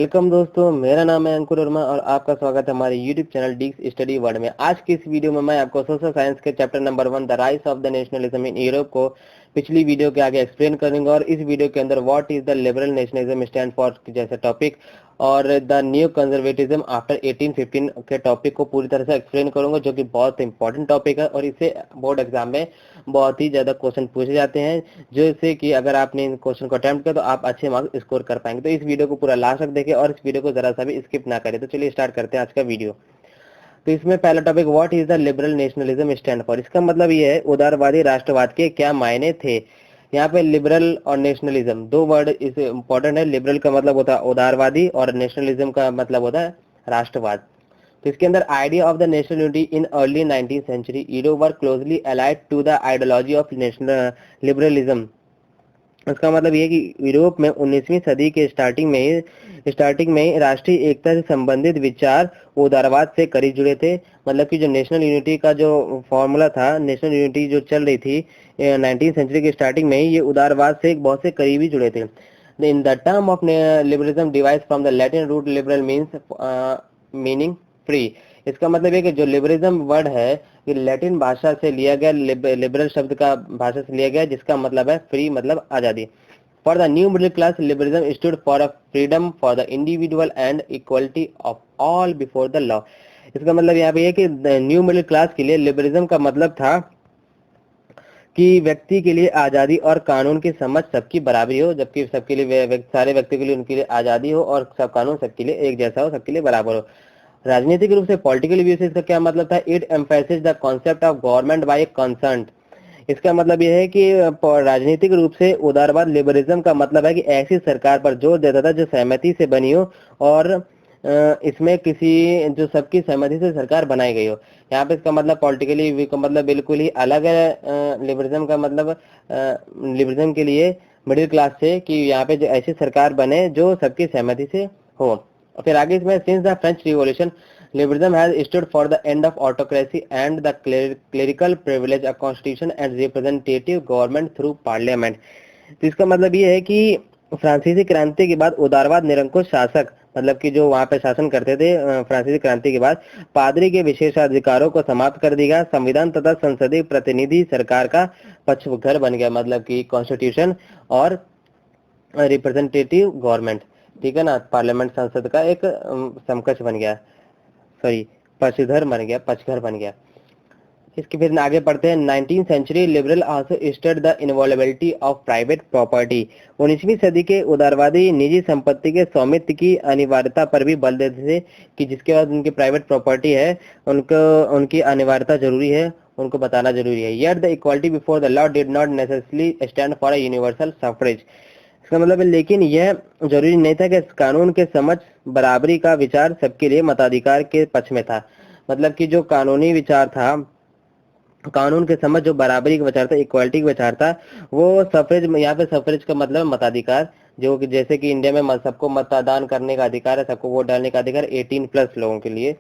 Welcome दोस्तों, मेरा नाम है अंकुर वर्मा और आपका स्वागत है हमारे यूट्यूब चैनल डिक्स स्टडी वर्ल्ड में। आज की इस वीडियो में मैं आपको सोशल साइंस के chapter number 1 the rise of the nationalism in Europe को पिछली वीडियो के आगे एक्सप्लेन करूंगा और इस वीडियो के अंदर what is the liberal nationalism stand for जैसे टॉपिक और द न्यू कंजर्वेटिज्म आफ्टर 1815 के टॉपिक को पूरी तरह से एक्सप्लेन करूंगा, जो कि बहुत इंपॉर्टेंट टॉपिक है और इससे बोर्ड एग्जाम में बहुत ही ज्यादा क्वेश्चन पूछे जाते हैं, जैसे कि अगर आपने इन क्वेश्चन को अटेम्प्ट किया तो आप अच्छे मार्क्स स्कोर कर पाएंगे। तो इस वीडियो को पूरा लास्ट तक देखें और इस वीडियो को जरा सा भी स्किप ना करें। तो चलिए स्टार्ट करते हैं आज का वीडियो। तो इसमें पहला topic what is the liberal nationalism stand for. इसका मतलब ये है उदारवादी राष्ट्रवाद के क्या मायने थे। यहाँ पे लिबरल और नेशनलिज्म दो वर्ड इस इंपॉर्टेंट है। लिबरल का मतलब होता है उदारवादी और नेशनलिज्म का मतलब होता है राष्ट्रवाद। तो इसके अंदर idea of the national unity in early 19th century Europe were closely allied to the ideology of national liberalism. इसका मतलब ये कि यूरोप में 19वीं सदी के स्टार्टिंग में राष्ट्रीय एकता से संबंधित विचार उदारवाद से करीब जुड़े थे। मतलब कि जो नेशनल यूनिटी का जो फॉर्मूला था, नेशनल यूनिटी जो चल रही थी 19th सेंचुरी के स्टार्टिंग में ही, ये उदारवाद से बहुत से करीबी जुड़े थे। In the term of liberalism derives from the Latin root liberal means meaning free. इसका मतलब है कि जो लिबरलिज्म वर्ड है ये लैटिन भाषा से लिया गया, लिबरल शब्द का भाषा से लिया गया, जिसका मतलब है फ्री, मतलब आजादी। For the new middle class liberalism stood for a freedom for the individual and equality of all before the law. इसका मतलब यहाँ पे है कि न्यू मिडिल क्लास के लिए लिबरलिज्म का मतलब था कि व्यक्ति के लिए आजादी और कानून की समझ सबकी बराबरी हो, जबकि सबके लिए सारे व्यक्ति के लिए उनके लिए आजादी हो और सब कानून सबके लिए एक जैसा हो, सबके लिए बराबर हो। राजनीतिक रूप से पॉलिटिकल व्यू से इसका क्या मतलब था, it emphasis the concept of government by concern. इसका मतलब यह है कि राजनीतिक रूप से उदारवाद लिबरलिज्म का मतलब है कि ऐसी सरकार पर जोर देता था जो सहमति से बनी हो और इसमें किसी जो सबकी सहमति से सरकार बनाई गई हो। यहाँ पे इसका मतलब पॉलिटिकली का मतलब बिल्कुल ही अलग है। लिबरलिज्म का मतलब लिबरलिज्म के लिए मिडिल क्लास से कि यहाँ पे जो ऐसी सरकार बने जो सबकी सहमति से हो। और फिर आगे इसमें since the French revolution liberalism has stood for the end of autocracy and the clerical privilege, a constitution and representative government through parliament. तो इसका मतलब ये है कि फ्रांसीसी क्रांति के बाद उदारवाद निरंकुश शासक, मतलब कि जो वहां पे शासन करते थे फ्रांसीसी क्रांति के बाद, पादरी के विशेषाधिकारों को समाप्त कर दिया। संविधान तथा संसदीय प्रतिनिधि सरकार का पक्षघर बन गया, मतलब कि कॉन्स्टिट्यूशन और रिप्रेजेंटेटिव गवर्नमेंट, ठीक है ना, पार्लियामेंट संसद का एक समकक्ष बन गया, सॉरी पक्षघर बन गया। इसके फिर आगे पढ़ते हैं। 19th century liberal also state the inviolability of private property. 19वीं सदी के उदारवादी निजी संपत्ति के स्वामित्व की अनिवार्यता पर भी बल देते थे कि जिसके बाद उनकी प्राइवेट प्रॉपर्टी है उनको उनकी अनिवार्यता जरूरी है, उनको बताना जरूरी है। Yet the equality before the law did not necessarily stand for a universal suffrage. इसका मतलब है लेकिन यह जरूरी नहीं था कि कानून के समझ बराबरी का विचार सबके लिए मताधिकार के पक्ष में था। मतलब कि जो कानूनी विचार था, कानून के समझ जो बराबरी का विचार था, इक्वालिटी का विचार था, वो सफरेज, यहाँ पे सफरेज का मतलब मताधिकार, जो कि जैसे कि इंडिया में सबको मतदान करने का अधिकार है, सबको वोट डालने का अधिकार 18+ लोगों के लिए,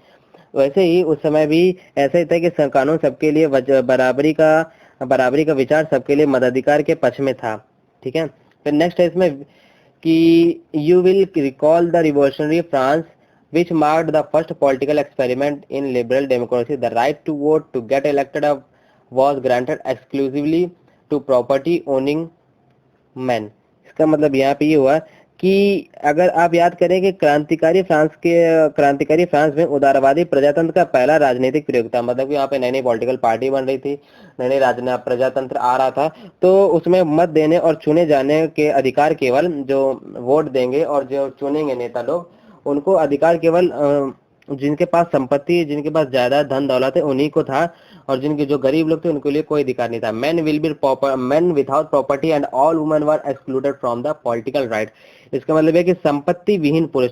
वैसे ही उस समय भी ऐसा ही था कि कानून सबके लिए बराबरी का विचार सबके लिए मताधिकार के पक्ष में था। ठीक है, फिर नेक्स्ट है इसमें कि you will recall the revolutionary France which marked the first political experiment in liberal democracy. The right to vote to get elected was granted exclusively to property owning men. इसका मतलब यहाँ पे ये हुआ कि अगर आप याद करें कि क्रांतिकारी फ्रांस में उदारवादी प्रजातंत्र का पहला राजनीतिक प्रयोग था। मतलब कि यहाँ पे नई नई पॉलिटिकल पार्टी बन रही थी, नई नई प्रजातंत्र आ रहा था, तो उसमें मत देने और चुने जाने के अधिकार केवल जो वोट देंगे और जो चुनेंगे नेता लोग, उनको अधिकार केवल जिनके पास संपत्ति, जिनके पास ज्यादा धन दौलत है उन्हीं को था, और जिनके जो गरीब लोग थे उनके लिए कोई अधिकार नहीं था। Man without property and all women were excluded from the political right. इसका मतलब है कि संपत्ति विहीन पुरुष,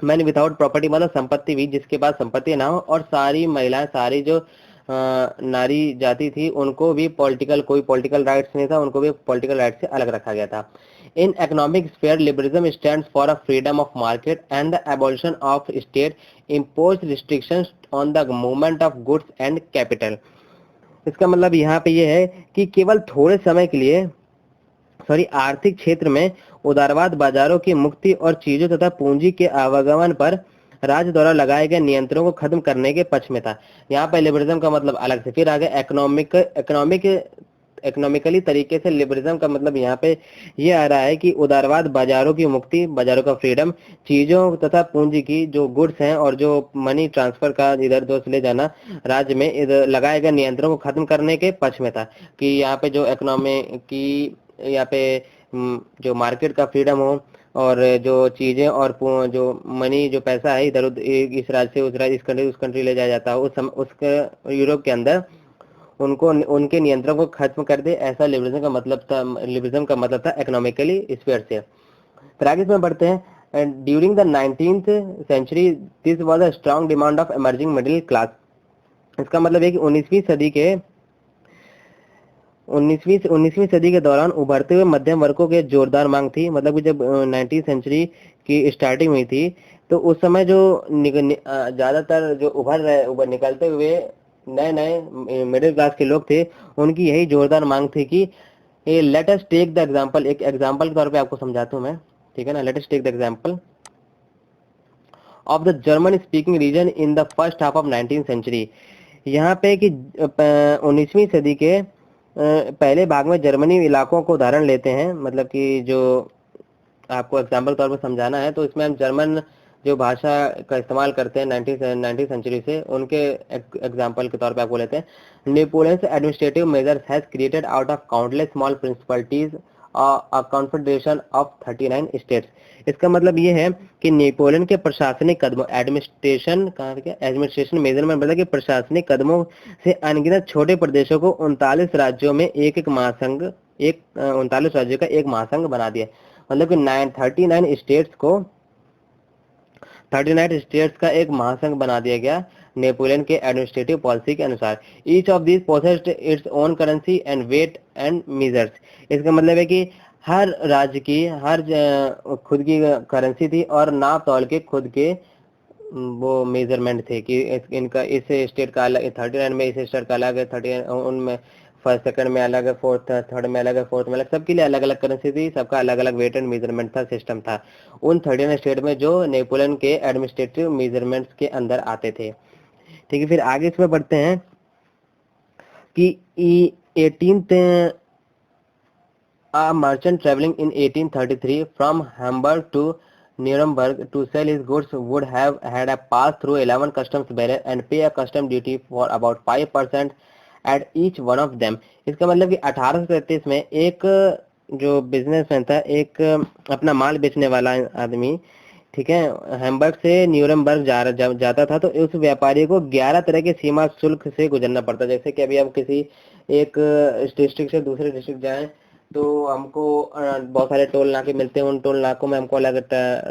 मैन विदाउट प्रॉपर्टी मतलब संपत्ति भी, जिसके पास संपत्ति ना हो, और सारी महिलाएं, सारी जो नारी जाति थी उनको भी कोई पॉलिटिकल राइट्स नहीं था, उनको भी पॉलिटिकल राइट से अलग रखा गया था। In economic sphere liberalism stands for a freedom of market and the abolition of state imposed restrictions on the movement of goods and capital. इसका मतलब यहाँ पे ये है कि केवल थोड़े समय के लिए आर्थिक क्षेत्र में उदारवाद, बाजारों की मुक्ति और चीजों तथा पूंजी के आवागमन पर राज्य द्वारा लगाए गए नियंत्रणों को खत्म करने के पक्ष में था। यहाँ पर लिबरलिज्म का मतलब अलग से। फिर आगे इकोनॉमिकली तरीके से लिबरलिज्म का मतलब यहाँ पे ये आ रहा है कि उदारवाद, बाजारों की मुक्ति, बाजारों का फ्रीडम, चीजों तथा पूंजी की जो गुड्स हैं और जो मनी ट्रांसफर का इधर उधर ले जाना राज्य में इधर लगाए गए नियंत्रणों को खत्म करने के पक्ष में था। कि यहाँ पे जो इकोनॉमी की यहाँ पे जो मार्केट का फ्रीडम हो और जो चीजें और जो मनी जो पैसा है इधर उधर इस राज्य से उस राज्य, उस कंट्री ले जाया जाता है, उसके यूरोप के अंदर उनको उनके नियंत्रण को खत्म कर दे, ऐसा लिबरलिज्म का मतलब था। लिबरलिज्म का मतलब था इकोनॉमिकली स्फीयर से। फिर आगे इसमें बढ़ते हैं। During the 19th century this was a strong demand of emerging middle class. इसका मतलब है कि 19वीं सदी के दौरान उभरते हुए मध्यम वर्गों के जोरदार मांग थी। मतलब कि जब 19th सेंचुरी की स्टार्टिंग हुई थी तो उस समय जो ज्यादातर जो उभर निकलते हुए नए मिडिल क्लास के लोग थे, उनकी यही जोरदार मांग थी कि let us take the example. एक एग्जांपल के तौर पे आपको समझाता हूं मैं, ठीक है ना। Let us take the example of the German speaking region in the first half of 19th century. यहाँ पे कि 19वीं सदी के पहले भाग में जर्मनी इलाकों को उदाहरण लेते हैं। मतलब कि जो आपको एग्जाम्पल तौर पर समझाना है तो इसमें हम जर्मन जो भाषा का इस्तेमाल करते हैं 19th सेंचुरी से, उनके एग्जाम्पल के तौर पे आपको लेते हैं। Napoleon's administrative measures has created out of countless small principalities a confederation of 39 states. इसका मतलब ये है कि नेपोलियन के प्रशासनिक कदमों, एडमिनिस्ट्रेशन मेजरमेंट मतलब कि प्रशासनिक कदमों से अनगिनत छोटे प्रदेशों को 39 राज्यों में एक महासंघ, 39 राज्यों का एक महासंघ बना दिया। मतलब कि 39 स्टेट्स का एक महासंघ बना दिया गया नेपोलियन के एडमिनिस्ट्रेटिव पॉलिसी के अनुसार। Each of these possessed its own currency and weight and measures. इसका मतलब है कि हर राज्य की खुद की करेंसी थी और नाप तौल के खुद के वो मेजरमेंट थे कि इनका इस स्टेट का अलग, 39 में इस स्टेट का अलग है, 30 उनमें फर्स्ट सेकंड में अलग है, फोर्थ थर्ड में अलग है, फोर्थ में अलग, सबके लिए अलग अलग करेंसी थी, सबका अलग अलग वेट एंड मेजरमेंट था, सिस्टम था उन 39 स्टेट में जो नेपोलियन के एडमिनिस्ट्रेटिव मेजरमेंट्स के अंदर आते थे। ठीक है, फिर आगे इसमें बढ़ते हैं कि 18th a merchant traveling in 1833 from Hamburg to Nuremberg to sell his goods would have had a pass through 11 customs barriers and pay a custom duty for about 5% at each one of them। इसका मतलब कि 1833 में एक जो businessman था, एक अपना माल बेचने वाला आदमी, ठीक है, हैम्बर्ग से न्यूरमबर्ग जाता था तो उस व्यापारी को 11 तरह के सीमा शुल्क से गुजरना पड़ता। जैसे कि अभी हम किसी एक डिस्ट्रिक्ट से दूसरे डिस्ट्रिक्ट जाएं तो हमको बहुत सारे टोल नाके मिलते हैं, उन टोल नाकों में हमको अलग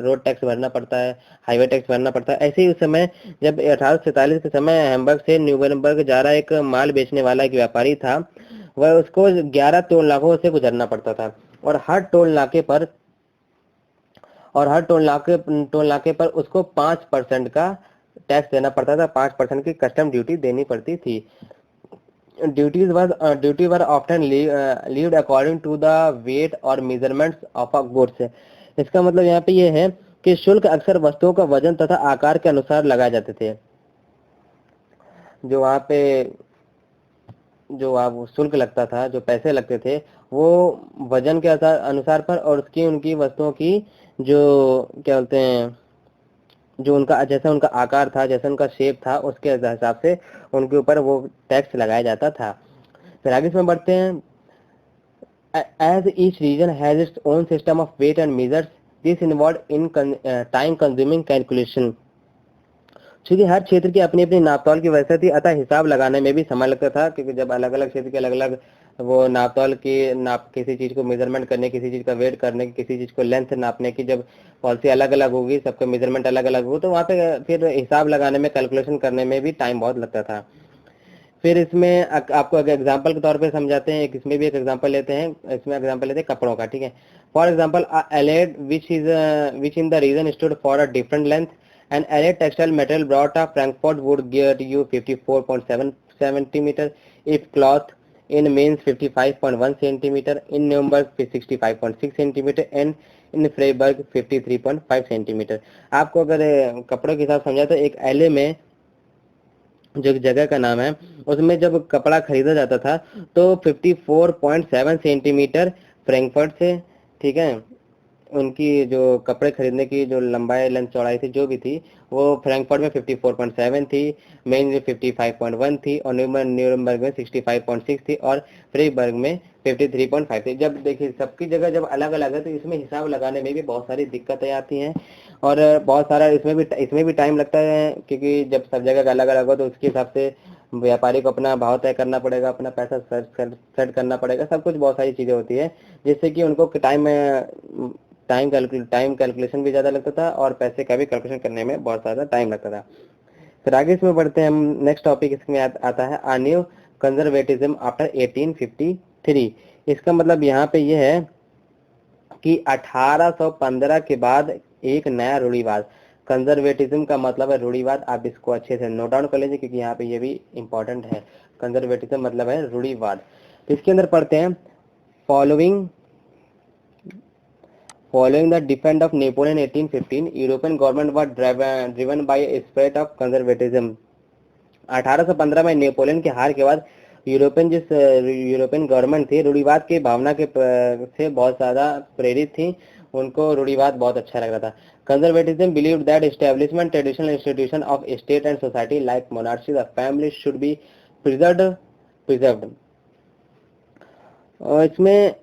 रोड टैक्स भरना पड़ता है, हाईवे टैक्स भरना पड़ता है। ऐसे ही उस समय जब 1847 के समय हैम्बर्ग से न्यूरमबर्ग जा रहा एक माल बेचने वाला एक व्यापारी था, वह उसको 11 टोल नाकों से गुजरना पड़ता था और हर टोल नाके पर उसको 5% का टैक्स देना पड़ता था, 5% की कस्टम ड्यूटी देनी पड़ती थी। Duty were often levied according to the weight और मेजरमेंट्स ऑफ अ गुड्स। इसका मतलब यहाँ पे ये है कि शुल्क अक्सर वस्तुओं का वजन तथा आकार के अनुसार लगाए जाते थे। जो वहाँ पे जो आप शुल्क लगता था, जो पैसे लगते थे, वो वजन के अनुसार पर और उसकी उनकी वस्तुओं की जो क्या बोलते हैं, जो उनका जैसा उनका आकार था, जैसा उनका शेप था, उसके हिसाब से उनके ऊपर वो टैक्स लगाया जाता था। फिर आगे इसमें बढ़ते हैं। As each region has its own system of weight and measures, this involved in time consuming calculation। चूंकि हर क्षेत्र की अपनी अपनी नापतौल की व्यवस्था थी, अतः हिसाब लगाने में भी समय लगता था, क्योंकि जब अलग अलग क्षेत्र के अलग अलग वो नापतौल की किसी चीज को मेजरमेंट करने, किसी चीज का वेट करने की, किसी चीज को लेंथ नापने की जब पॉलिसी अलग अलग होगी, सबका मेजरमेंट अलग अलग हो, तो वहाँ पे फिर हिसाब लगाने में, कैलकुलेशन करने में भी टाइम बहुत लगता था। फिर इसमें आपको एग्जांपल के तौर पे समझाते हैं, इसमें भी एक एग्जांपल लेते हैं, इसमें एग्जांपल लेते हैं कपड़ों का। ठीक है, for example elle which in the region stood for a different length and elle textile material brought a Frankfurt would give you 54.7 centimeter if cloth in Mainz 55.1 centimetre, in Nuremberg 65.6 centimetre and in Freiburg 53.5 centimetre. आपको अगर कपड़ों के हिसाब समझा तो एक LA में जो एक जगह का नाम है, उसमें जब कपड़ा खरीदा जाता था तो 54.7 सेंटीमीटर फ्रैंकफर्ट से, ठीक है, उनकी जो कपड़े खरीदने की जो लंबाई लेंथ चौड़ाई थी जो भी थी वो फ्रैंकफर्ट में 54.7 थी, मेन में 55.1 थी और न्यूरम्बर्ग में 65.6 थी और फ्राइबर्ग में 53.5 थी। जब देखिए सबकी जगह जब अलग अलग है तो इसमें हिसाब लगाने में भी बहुत सारी दिक्कतें आती हैं और बहुत सारा इसमें भी टाइम लगता है, क्योंकि जब सब जगह का अलग अलग हो तो उसके हिसाब से व्यापारी को अपना भाव तय करना पड़ेगा, अपना पैसा सेट करना पड़ेगा, सब कुछ बहुत सारी चीज़ें होती है जिससे कि उनको टाइम कैलकुलेशन भी ज़्यादा लगता था और पैसे का भी कैलकुलेशन करने में बहुत ज़्यादा टाइम लगता था। फिर आगे इसमें बढ़ते हैं हम। नेक्स्ट टॉपिक इसमें आता है आ न्यू कंजर्वेटिज्म आफ्टर 1853। इसका मतलब यहाँ पे ये है कि 1815 के बाद एक नया रूढ़िवाद, कंजर्वेटिज्म का मतलब है रूढ़िवाद, आप इसको अच्छे से नोट डाउन कर लीजिए क्योंकि यहाँ पे ये भी इंपॉर्टेंट है। कंजर्वेटिज्म मतलब है रूढ़िवाद। तो इसके अंदर पढ़ते हैं following the defeat of Napoleon 1815, European government was driven by a spirit of conservatism। 1815 में नेपोलियन के हार के बाद यूरोपियन गवर्नमेंट थी रूढ़िवाद की भावना के से बहुत ज्यादा प्रेरित थी, उनको रूढ़िवाद बहुत अच्छा लग रहा था। Conservatism believed that establishment traditional institution of state and society like monarchy the family should be preserved. और इसमें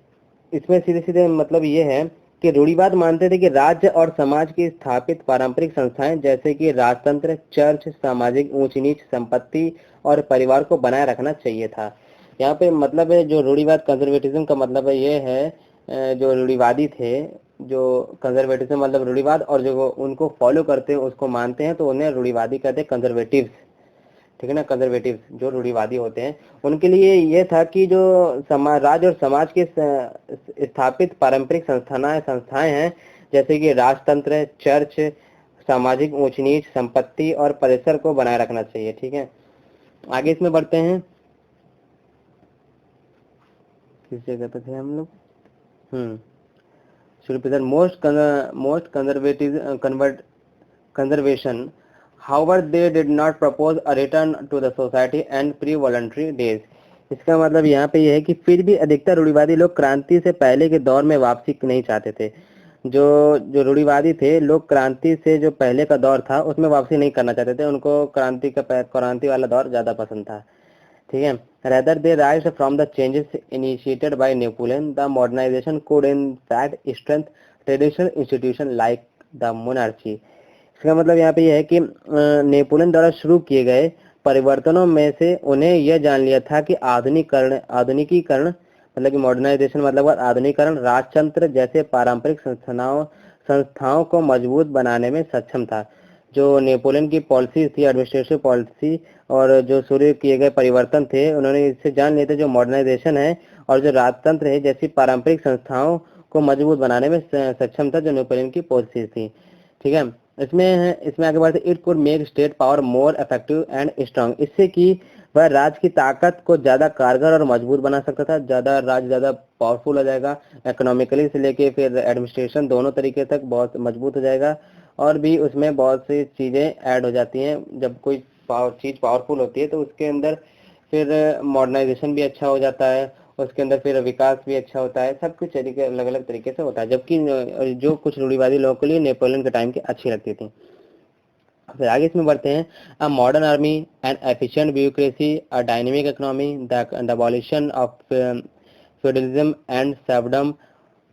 सीधे सीधे मतलब ये है कि रूढ़िवाद मानते थे कि राज्य और समाज की स्थापित पारंपरिक संस्थाएं जैसे कि राजतंत्र, चर्च, सामाजिक ऊंच नीच, संपत्ति और परिवार को बनाए रखना चाहिए था। यहाँ पे मतलब है जो रूढ़िवाद कंजर्वेटिज्म का मतलब है ये है जो रूढ़िवादी थे, जो कंजर्वेटिज्म मतलब रूढ़िवाद और जो उनको फॉलो करते हैं उसको मानते हैं तो उन्हें रूढ़िवादी कहते हैं, कंजर्वेटिव्स, ठीक है ना। कंजर्वेटिव जो रूढ़िवादी होते हैं उनके लिए ये था कि जो राज्य और समाज के स्थापित पारंपरिक संस्थाएं हैं जैसे कि राजतंत्र, चर्च, सामाजिक ऊंच नीच, संपत्ति और परिसर को बनाए रखना चाहिए, ठीक है। आगे इसमें बढ़ते हैं, किस जगह पे थे हम लोग? Most conservation, however they did not propose a return to the society and pre-voluntary days। इसका मतलब यहाँ पे ये है कि फिर भी अधिकतर रूढ़िवादी लोग क्रांति से पहले के दौर में वापसी नहीं चाहते थे। जो रूढ़िवादी थे लोग क्रांति से जो पहले का दौर था उसमें वापसी नहीं करना चाहते थे, उनको क्रांति वाला दौर ज्यादा पसंद था, ठीक है। Rather they rise from the changes initiated by Napoleon, the modernization could in fact strengthen traditional institution like the monarchy। इसका मतलब यहाँ पे यह है कि नेपोलियन द्वारा शुरू किए गए परिवर्तनों में से उन्हें यह जान लिया था कि आधुनिकीकरण मतलब कि मॉडर्नाइजेशन मतलब आधुनिकीकरण राजतंत्र जैसे पारंपरिक संस्थाओं को मजबूत बनाने में सक्षम था। जो नेपोलियन की पॉलिसी थी, एडमिनिस्ट्रेटिव पॉलिसी और जो शुरू किए गए परिवर्तन थे उन्होंने इससे जान लिए थे जो मॉडर्नाइजेशन है और जो राजतंत्र है जैसी पारंपरिक संस्थाओं को मजबूत बनाने में सक्षम था, जो नेपोलियन की पॉलिसी थी, ठीक है। इसमें आगे बढ़ते, it could make state power more effective and strong, इससे कि वह राज्य की ताकत को ज्यादा कारगर और मजबूत बना सकता था, राज्य ज्यादा पावरफुल हो जाएगा, इकोनॉमिकली से लेके फिर एडमिनिस्ट्रेशन दोनों तरीके तक बहुत मजबूत हो जाएगा और भी उसमें बहुत सी चीजें ऐड हो जाती हैं। जब कोई चीज पावरफुल होती है तो उसके अंदर फिर मॉडर्नाइजेशन भी अच्छा हो जाता है, उसके अंदर फिर विकास भी अच्छा होता है, सब कुछ तरीके अलग अलग तरीके से होता है। जबकि जो कुछ रूढ़िवादी लोगों के लिए नेपोलियन के टाइम की अच्छी लगती थी। फिर आगे इसमें बढ़ते हैं, a modern army and efficient bureaucracy, a dynamic economy, the abolition of feudalism and serfdom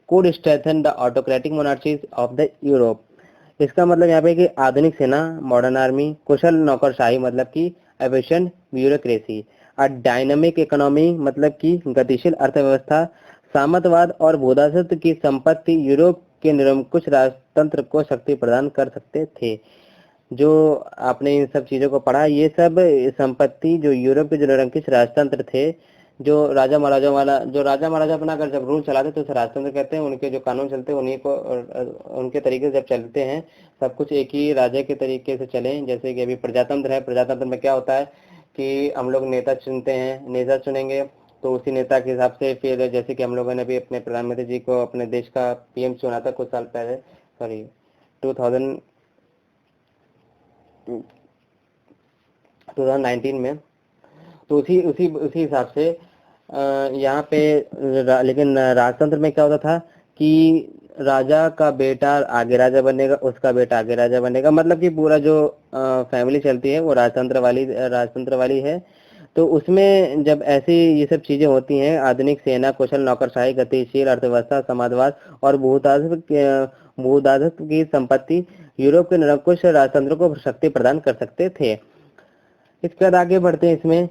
could strengthen the autocratic monarchies of the Europe। इसका मतलब यहाँ पे कि आधुनिक सेना, मॉडर्न आर्मी, कुशल नौकरशाही मतलब कि efficient bureaucracy, a dynamic economy मतलब कि गतिशील अर्थव्यवस्था, सामंतवाद और भूदासत्व की संपत्ति यूरोप के निरंकुश राजतंत्र को शक्ति प्रदान कर सकते थे। जो आपने इन सब चीजों को पढ़ा, ये सब संपत्ति जो यूरोप के जो निरंकुश राजतंत्र थे, जो राजा महाराजा अपना अगर जब रूल चलाते तो उसे राजतंत्र कहते हैं, उनके जो कानून चलते हैं उन्हीं को उनके तरीके से जब चलते हैं, सब कुछ एक ही राजा के तरीके से चले। जैसे कि अभी प्रजातंत्र है, प्रजातंत्र में क्या होता है कि हम लोग नेता चुनते हैं, नेता चुनेंगे तो उसी नेता के हिसाब से फिर जैसे कि हम लोगों ने भी अपने प्रधानमंत्री जी को अपने देश का पीएम चुना था कुछ साल पहले, सॉरी 2019 में, तो उसी उसी उसी हिसाब से यहाँ पे लेकिन राजतंत्र में क्या होता था कि राजा का बेटा आगे राजा बनेगा, उसका बेटा आगे राजा बनेगा, मतलब कि पूरा जो फैमिली चलती है वो राजतंत्र वाली है। तो उसमें जब ऐसी ये सब चीजें होती हैं, आधुनिक सेना, कुशल नौकरशाही, गतिशील अर्थव्यवस्था, समाजवाद और भूदाधित्व की संपत्ति यूरोप के निरंकुश राजतंत्र को शक्ति प्रदान कर सकते थे। इसके बाद आगे बढ़ते हैं इसमें।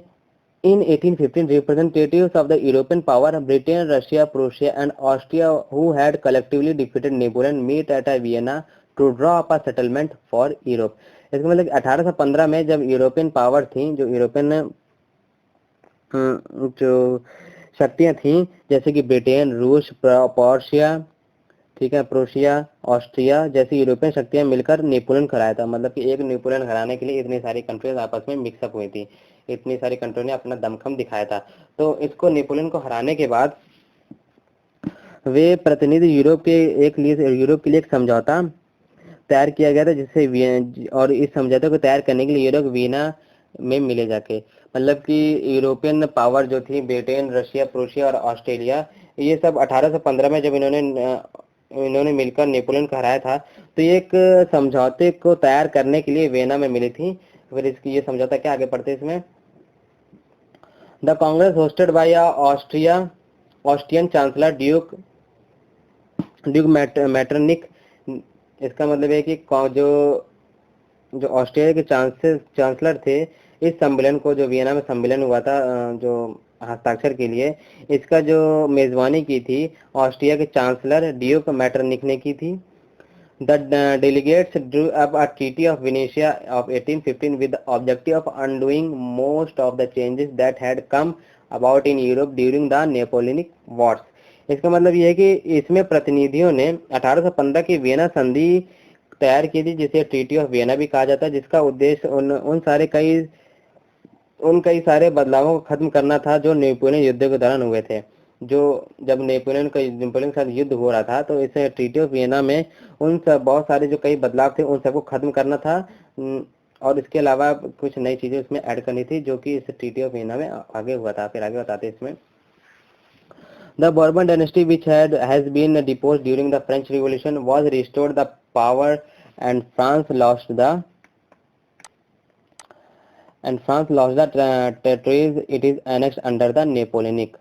In 1815, representatives of the European power, Britain, Russia, Prussia, and Austria, who had collectively defeated Napoleon, meet at Vienna to draw up a settlement for Europe. इसका मतलब 1815 में जब यूरोपियन पावर थी, जो यूरोपियन जो शक्तियां थी, जैसे कि ब्रिटेन, रूस, पर्शिया, ठीक है, प्रोशिया, ऑस्ट्रिया जैसी यूरोपियन शक्तियां मिलकर नेपोलियन कराया था। मतलब कि एक नेपोलियन हराने के लिए इतनी सारी कंट्रीज आपस में मिक्सअप हुई थी, इतनी सारी कंट्रियों ने अपना दमखम दिखाया था। तो इसको नेपोलियन को हराने के बाद वे प्रतिनिधि यूरोप के लिए एक समझौता तैयार किया गया था, जिससे और इस समझौते को तैयार करने के लिए यूरोप वीना में मिले जाके, मतलब कि यूरोपियन पावर जो थी, ब्रिटेन, रशिया, प्रोशिया और ऑस्ट्रेलिया, ये सब 1815 में जब इन्होंने मिलकर नेपोलियन को हराया था, तो एक समझौते को तैयार करने के लिए वेना में मिली थी। फिर इसकी ये समझौता क्या, आगे पढ़ते इसमें। The Congress hosted by Austrian chancellor Duke Metternich. इसका मतलब है कि जो ऑस्ट्रिया के चांसलर थे, इस सम्मेलन को, जो वियना में सम्मेलन हुआ था जो हस्ताक्षर के लिए, इसका जो मेजबानी की थी ऑस्ट्रिया के चांसलर ड्यूक मैटरनिक ने की थी। The delegates drew up a Treaty of Venetia of 1815 with the objective of undoing most of the changes that had come about in Europe during the Napoleonic Wars. इसका मतलब ये है कि इसमें प्रतिनिधियों ने 1815 की वियना संधि तैयार की थी, जिसे ट्रीटी ऑफ वियना भी कहा जाता है, जिसका उद्देश्य उन कई सारे बदलावों को खत्म करना था जो नेपोलियन युद्ध के दौरान हुए थे। जो जब नेपोलियन के साथ युद्ध हो रहा था, तो इसे ट्रीटी ऑफ वियना में बहुत सारे जो कई बदलाव थे उन सबको खत्म करना था, और इसके अलावा कुछ नई चीजें उसमें ऐड करनी थी, जो कि इस ट्रीटी ऑफ वियना में आगे हुआ था। फिर आगे बताते इसमें। The Bourbon dynasty, which has been deposed during the French Revolution, was restored the power, and France lost the territories it is annexed under the Napoleonic.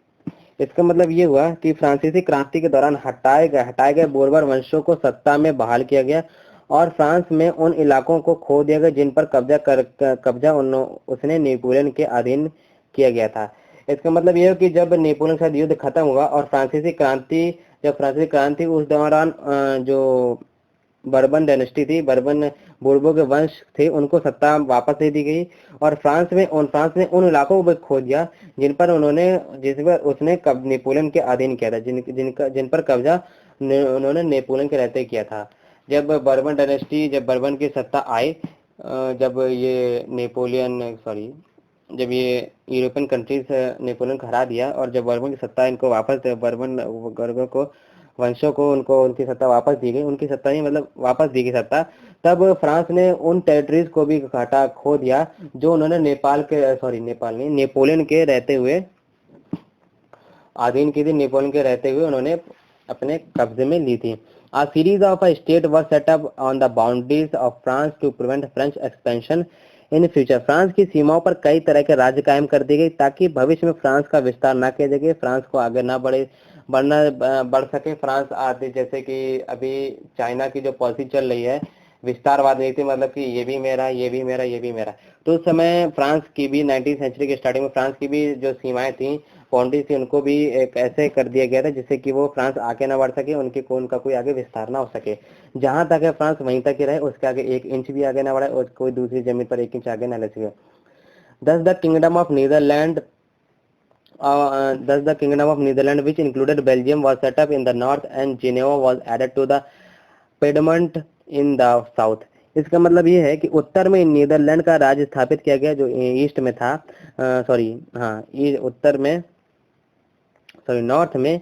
इसका मतलब ये हुआ कि फ्रांसीसी क्रांति के दौरान हटाए गए बोर्बर वंशों को सत्ता में बहाल किया गया, और फ्रांस में उन इलाकों को खो दिया गया जिन पर कब्जा उसने नेपोलियन के अधीन किया गया था। इसका मतलब ये है कि जब नेपोलियन के साथ युद्ध खत्म हुआ और फ्रांसीसी क्रांति उस दौरान जो बर्बन डायनेस्टी थी, बोर्बो के वंश थे, उनको सत्ता वापस दे दी गई, और फ्रांस ने उन इलाकों को खो दिया जिस पर उसने नेपोलियन के अधीन किया था, जिन पर कब्जा उन्होंने नेपोलियन के रहते किया था। जब बर्बन की सत्ता आई, जब ये यूरोपियन कंट्रीज नेपोलियन को हरा दिया, और जब बर्बन की सत्ता इनको वापस वंशों को उनकी सत्ता वापस दी गई, उनकी सत्ता नहीं मतलब वापस दी गई सत्ता, तब फ्रांस ने उन टेरिटरीज को भी खो दिया जो उन्होंने नेपोलियन के रहते हुए अधीन की थी, नेपोलियन के रहते हुए उन्होंने अपने कब्जे में ली थी। A series of states was set up on the boundaries of France to prevent French expansion in future. France की सीमाओं पर कई तरह के राज्य कायम कर दी गई ताकि भविष्य में फ्रांस का विस्तार न किया जाए, फ्रांस को आगे न बढ़ सके। फ्रांस आदि, जैसे कि अभी चाइना की जो पॉलिसी चल रही है, विस्तारवाद नीति, मतलब कि ये भी मेरा, ये भी मेरा, ये भी मेरा। तो उस समय फ्रांस की भी 19वीं सेंचुरी के स्टार्टिंग में फ्रांस की भी जो सीमाएं थी, बाउंड्रीज थी, उनको भी एक ऐसे कर दिया गया था जिससे कि वो फ्रांस आगे ना बढ़ सके, उनका कोई आगे विस्तार ना हो सके। जहां तक है फ्रांस वहीं तक ही रहे, उसके आगे 1 इंच भी आगे ना बढ़े, और कोई दूसरी जमीन पर 1 इंच आगे ना ले सके। Thus the Kingdom of Netherlands, which included Belgium, was set up in the north, and Geneva was added to the Piedmont in the south. इसका मतलब ये है कि उत्तर में नीदरलैंड का राज्य स्थापित किया गया, जो ईस्ट में था, उत्तर में सॉरी नॉर्थ में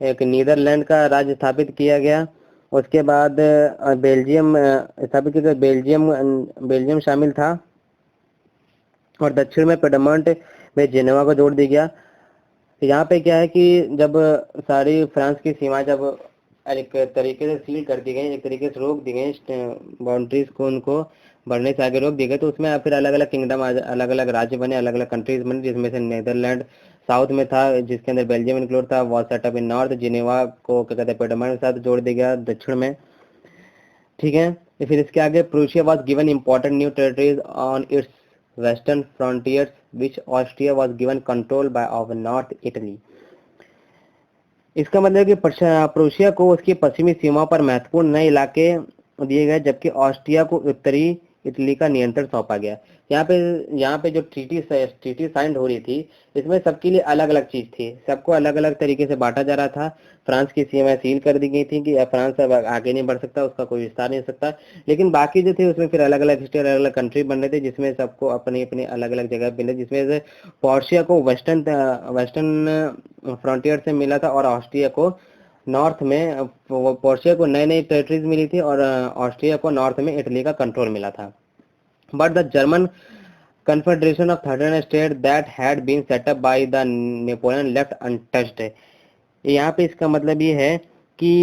एक नीदरलैंड का राज्य स्थापित किया गया। उसके बाद बेल्जियम स्थापित किया गया। बेल्जियम शामिल था और दक्षिण में पिडमॉन्ट में जेनेवा को जोड़ दिया गया। यहाँ पे क्या है कि जब सारी फ्रांस की सीमा जब एक तरीके से सील कर दी गई, एक तरीके से रोक दी गई, बाउंड्रीज को उनको बढ़ने से आगे रोक दिए गए, तो उसमें फिर अलग अलग किंगडम, अलग अलग राज्य बने, अलग अलग कंट्रीज बने, जिसमें से नीदरलैंड साउथ में था, जिसके अंदर बेल्जियम इंक्लूड था, was setup in north. Geneva को क्या कहते हैं पिडमॉन्ट के साथ जोड़ दिया गया दक्षिण में, ठीक है। फिर इसके आगे Prussia was given important new territories on it's western frontiers which Austria was given control by of north Italy. इसका मतलब कि प्रूशिया को उसकी पश्चिमी सीमा पर महत्वपूर्ण नए इलाके दिए गए, जबकि ऑस्ट्रिया को उत्तरी इटली का नियंत्रण सौंपा गया। यहाँ पे जो ट्रीटी साइन हो रही थी, इसमें सबके लिए अलग अलग चीज थी, सबको अलग अलग तरीके से बांटा जा रहा था। फ्रांस की सीमा सील कर दी गई थी कि फ्रांस अब आगे नहीं बढ़ सकता, उसका कोई विस्तार नहीं हो सकता। लेकिन बाकी जो थे उसमें फिर अलग अलग स्टेट, अलग अलग कंट्री बन रहे थे, जिसमें सबको अपनी अपनी अलग अलग जगह मिले, जिसमें से पोर्शिया को वेस्टर्न फ्रंटियर से मिला था और ऑस्ट्रिया को नॉर्थ में। पोर्शिया को नई नई टेरिटरीज मिली थी और ऑस्ट्रिया को नॉर्थ में इटली का कंट्रोल मिला था। But the German confederation of 39 states that had been set up by the Napoleon left untouched। यहाँ पे इसका मतलब ये है कि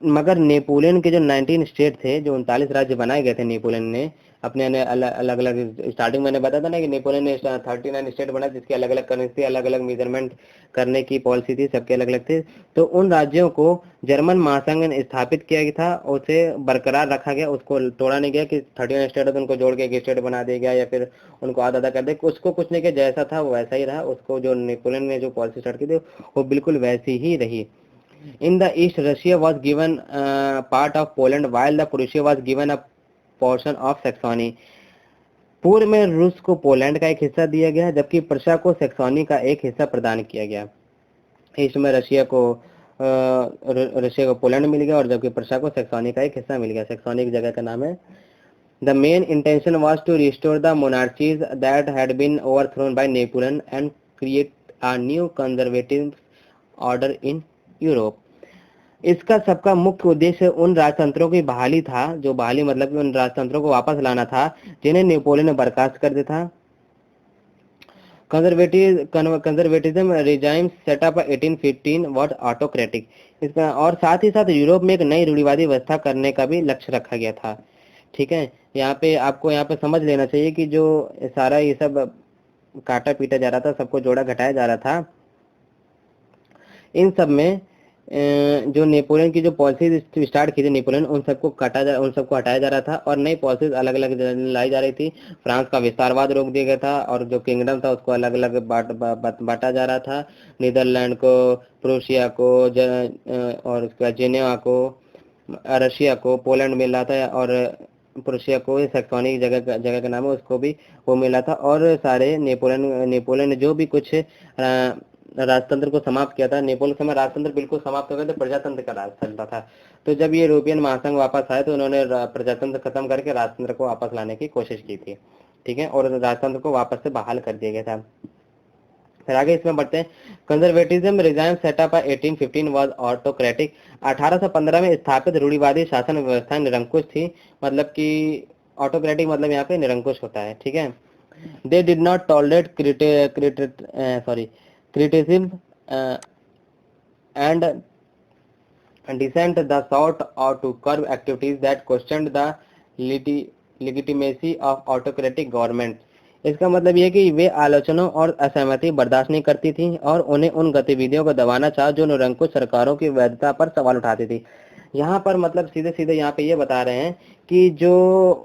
मगर नेपोलियन के जो 19 स्टेट थे, जो 39 राज्य बनाए गए थे नेपोलियन ने अपने अलग अलग, स्टार्टिंग मैंने बताया था ना कि नेपोलियन ने 39 स्टेट बनाए, जिसकी अलग अलग करेंसी, अलग अलग मेजरमेंट करने की पॉलिसी थी, सबके अलग अलग थे। तो उन राज्यों को जर्मन महासंघ ने स्थापित किया गया था, उसे बरकरार रखा गया, उसको तोड़ा नहीं गया कि 39 स्टेट है उनको जोड़ के एक स्टेट बना दिया गया या फिर उनको आधा आधा कर दे, उसको कुछ नहीं किया, जैसा था वैसा ही रहा। उसको जो नेपोलियन ने जो पॉलिसी स्टार्ट की थी वो बिल्कुल वैसी ही रही। In the east, Russia was given part of Poland, while the Prussia was given a portion of Saxony। पूर्व में रूस को पोलैंड का एक हिस्सा दिया गया, जबकि प्रशा को सैक्सोनी का एक हिस्सा प्रदान किया गया। ईस्ट में रशिया को पोलैंड मिल गया और जबकि प्रशा को सैक्सोनी का एक हिस्सा मिल गया। सैक्सोनी एक जगह का नाम है। The main intention was to restore the monarchies that had been overthrown by Napoleon and create a new conservative order in Europe. इसका सबका मुख्य उद्देश्य उन राजतंत्रों की बहाली था, जो बहाली मतलब कि उन राजतंत्रों को वापस लाना था जिन्हें नेपोलियन ने बर्खास्त कर दिया था। Conservatism regime setup 1815 was autocratic. इसका और साथ ही साथ यूरोप में एक नई रूढ़िवादी व्यवस्था करने का भी लक्ष्य रखा गया था, ठीक है। यहाँ पे आपको यहाँ पे समझ लेना चाहिए कि जो सारा ये सब काटा पीटा जा रहा था, सबको जोड़ा घटाया जा रहा था, इन सब में जो नेपोलियन की जो पॉलिसी स्टार्ट की थी नेपोलियन, उन सबको हटाया जा रहा था और नई पॉलिसीज अलग अलग लाई जा रही थी। फ्रांस का विस्तारवाद रोक दिया गया था और जो किंगडम था उसको अलग अलग बांटा जा रहा था। नीदरलैंड को, प्रूशिया को और उसके बाद जेनेवा को, रशिया को पोलैंड मिल रहा था और प्रूशिया को सैक्सोनी जगह का नाम है उसको भी वो मिला था। और सारे नेपोलियन ने जो भी कुछ राजतंत्र को समाप्त किया था। नेपोलियन समय राजतंत्र बिल्कुल समाप्त हो गया, तो प्रजातंत्र का राज चलता था। तो जब ये यूरोपियन महासंघ वापस आए तो उन्होंने प्रजातंत्र खत्म करके राजतंत्र को वापस लाने की कोशिश की थी, ठीक है, और राजतंत्र को वापस से बहाल कर दिया गया था। फिर आगे इसमें बढ़ते हैं। Conservatism regime setup 1815 was autocratic. 1815 में स्थापित रूढ़िवादी शासन व्यवस्था निरंकुश थी, मतलब कि ऑटोक्रेटिक मतलब यहाँ पे निरंकुश होता है, ठीक है। They did not tolerate criticism and dissent, the sought or to curb activities that questioned the legitimacy of autocratic government। इसका मतलब यह कि वे आलोचनाओं और असहमति बर्दाश्त नहीं करती थी और उन्हें उन गतिविधियों को दबाना चाहा जो निरंकुश सरकारों की वैधता पर सवाल उठाती थी। यहाँ पर मतलब सीधे सीधे यहाँ पे ये बता रहे हैं कि जो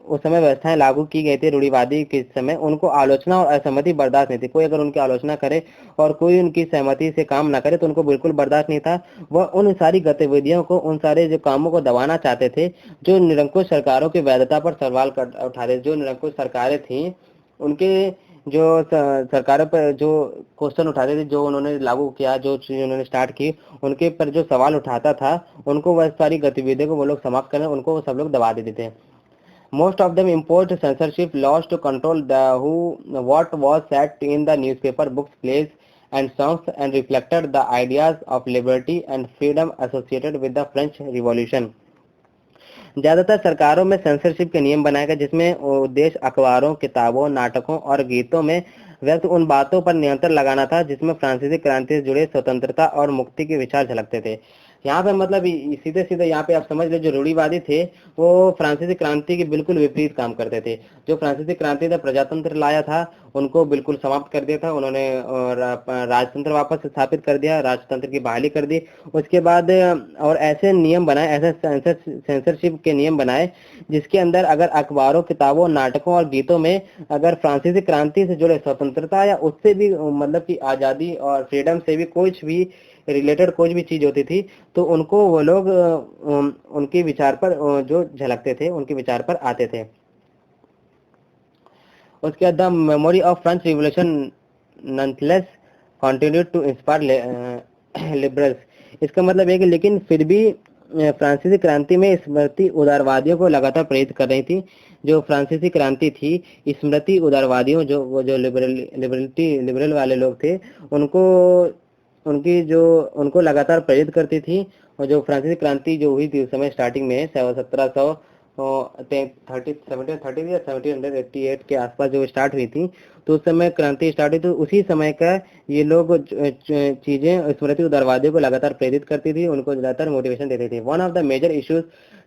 उस समय व्यवस्थाएं लागू की गई थी रूढ़िवादी के समय, उनको आलोचना और असहमति बर्दाश्त नहीं थी। कोई अगर उनकी आलोचना करे और कोई उनकी सहमति से काम ना करे तो उनको बिल्कुल बर्दाश्त नहीं था। वह उन सारी गतिविधियों को, उन सारे जो कामों को दबाना चाहते थे जो निरंकुश सरकारों की वैधता पर सवाल उठाते। जो निरंकुश सरकारें थी उनके जो सरकारों पर जो क्वेश्चन उठाते थे, जो उन्होंने लागू किया, जो चीज उन्होंने स्टार्ट की, उनके पर जो सवाल उठाता था, उनको वह सारी गतिविधियों को वो लोग समाप्त करने, उनको वो सब लोग दबा देते थे। Most of them imposed censorship laws to control what was said in the newspaper, books, plays and songs and reflected the ideas of liberty and freedom associated with the French Revolution. ज्यादातर सरकारों में censorship के नियम बनाए गए जिसमें उद्देश्य अखबारों, किताबों, नाटकों और गीतों में व्यक्त उन बातों पर नियंत्रण लगाना था जिसमें फ्रांसीसी क्रांति से जुड़े स्वतंत्रता और मुक्ति के विचार झलकते थे। यहाँ पे मतलब सीधे सीधे यहाँ पे आप समझ ले, जो रूढ़िवादी थे वो फ्रांसीसी क्रांति के बिल्कुल विपरीत काम करते थे। जो फ्रांसीसी क्रांति ने प्रजातंत्र लाया था उनको बिल्कुल समाप्त कर दिया था उन्होंने, और राजतंत्र वापस स्थापित कर दिया, राजतंत्र की बहाली कर दी। उसके बाद और ऐसे नियम बनाए, ऐसे सेंसरशिप के नियम बनाए जिसके अंदर अगर अखबारों, किताबों, नाटकों और गीतों में अगर फ्रांसीसी क्रांति से जुड़े स्वतंत्रता या उससे भी मतलब कि आज़ादी और फ्रीडम से भी कुछ भी रिलेटेड कोई भी चीज होती थी तो उनको वो लोग उनके विचार पर जो झलकते थे उनके विचार पर आते थे। उसके बाद the memory of French revolution nonetheless continued to inspire liberals. इसका मतलब है कि लेकिन फिर भी फ्रांसीसी क्रांति में स्मृति उदारवादियों को लगातार प्रेरित कर रही थी। जो फ्रांसीसी क्रांति थी स्मृति उदारवादियों, जो लिबरल वाले लोग थे उनको उनको लगातार प्रेरित करती थी। और जो फ्रांसीसी क्रांति जो हुई थी उस समय स्टार्टिंग में 1788 के आसपास जो स्टार्ट हुई थी, तो उस समय क्रांति स्टार्ट हुई, तो उसी समय का ये लोग चीजें स्मृति उदारवादियों को लगातार प्रेरित करती थी, उनको लगातार मोटिवेशन देती थी। One of the major issues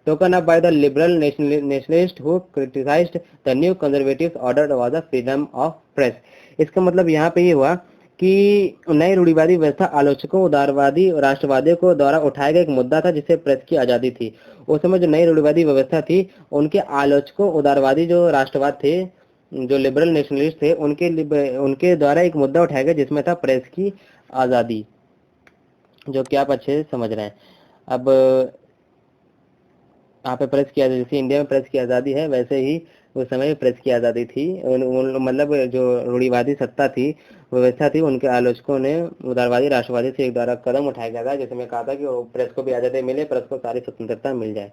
taken up by the liberal nationalist who criticised the new conservative order was the freedom of press. इसका मतलब यहाँ पे ये हुआ कि नई रूढ़िवादी व्यवस्था आलोचकों, उदारवादी और राष्ट्रवादियों को द्वारा उठाया गया एक मुद्दा था जिससे प्रेस की आजादी थी। उस समय जो नई रूढ़िवादी व्यवस्था थी उनके आलोचकों, उदारवादी जो राष्ट्रवाद थे, जो लिबरल नेशनलिस्ट थे, उनके द्वारा एक मुद्दा उठाया गया जिसमें था प्रेस की आजादी, जो कि आप अच्छे से समझ रहे हैं। अब यहाँ पे प्रेस की आजादी, जैसे इंडिया में प्रेस की आजादी है वैसे ही उस समय प्रेस की आजादी थी। मतलब जो रूढ़िवादी सत्ता थी, व्यवस्था थी, उनके आलोचकों ने उदारवादी राष्ट्रवादी से एक द्वारा कदम उठाया गया था जिसमें कहा था कि प्रेस को भी आजादी मिले, प्रेस को सारी स्वतंत्रता मिल जाए।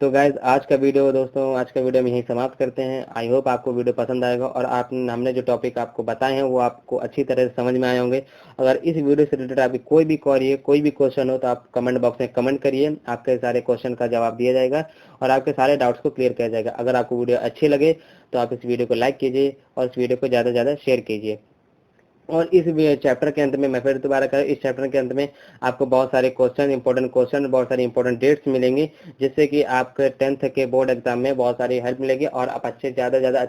तो गाइज आज का वीडियो हम यहीं समाप्त करते हैं। आई होप आपको वीडियो पसंद आएगा और हमने जो टॉपिक आपको बताए हैं वो आपको अच्छी तरह से समझ में आए होंगे। अगर इस वीडियो से रिलेटेड आपकी कोई भी क्वेरी है, कोई भी क्वेश्चन हो तो आप कमेंट बॉक्स में कमेंट करिए, आपके सारे क्वेश्चन का जवाब दिया जाएगा और आपके सारे डाउट्स को क्लियर किया जाएगा। अगर आपको वीडियो अच्छी लगे तो आप इस वीडियो को लाइक कीजिए और इस वीडियो को ज़्यादा से ज़्यादा शेयर कीजिए। और इस चैप्टर के अंत में मैं फिर दोबारा करूँ, इस चैप्टर के अंत में आपको बहुत सारे इंपॉर्टेंट क्वेश्चन, बहुत सारी इंपॉर्टेंट डेट्स मिलेंगी जिससे कि आपके 10th के बोर्ड एग्जाम में बहुत सारी हेल्प मिलेगी और आप ज़्यादा से ज़्यादा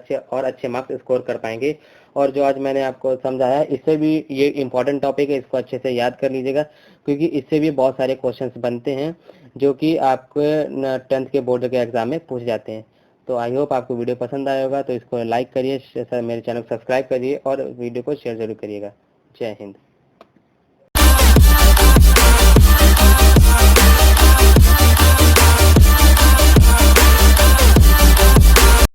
अच्छे मार्क्स स्कोर कर पाएंगे। और जो आज मैंने आपको समझाया इससे भी ये इंपॉर्टेंट टॉपिक है, इसको अच्छे से याद कर लीजिएगा क्योंकि इससे भी बहुत सारे क्वेश्चन बनते हैं जो कि आपके 10th के बोर्ड के एग्जाम में पूछ जाते हैं। तो आई होप आपको वीडियो पसंद आया होगा, तो इसको लाइक करिए, मेरे चैनल को सब्सक्राइब करिए और वीडियो को शेयर जरूर करिएगा। जय हिंद।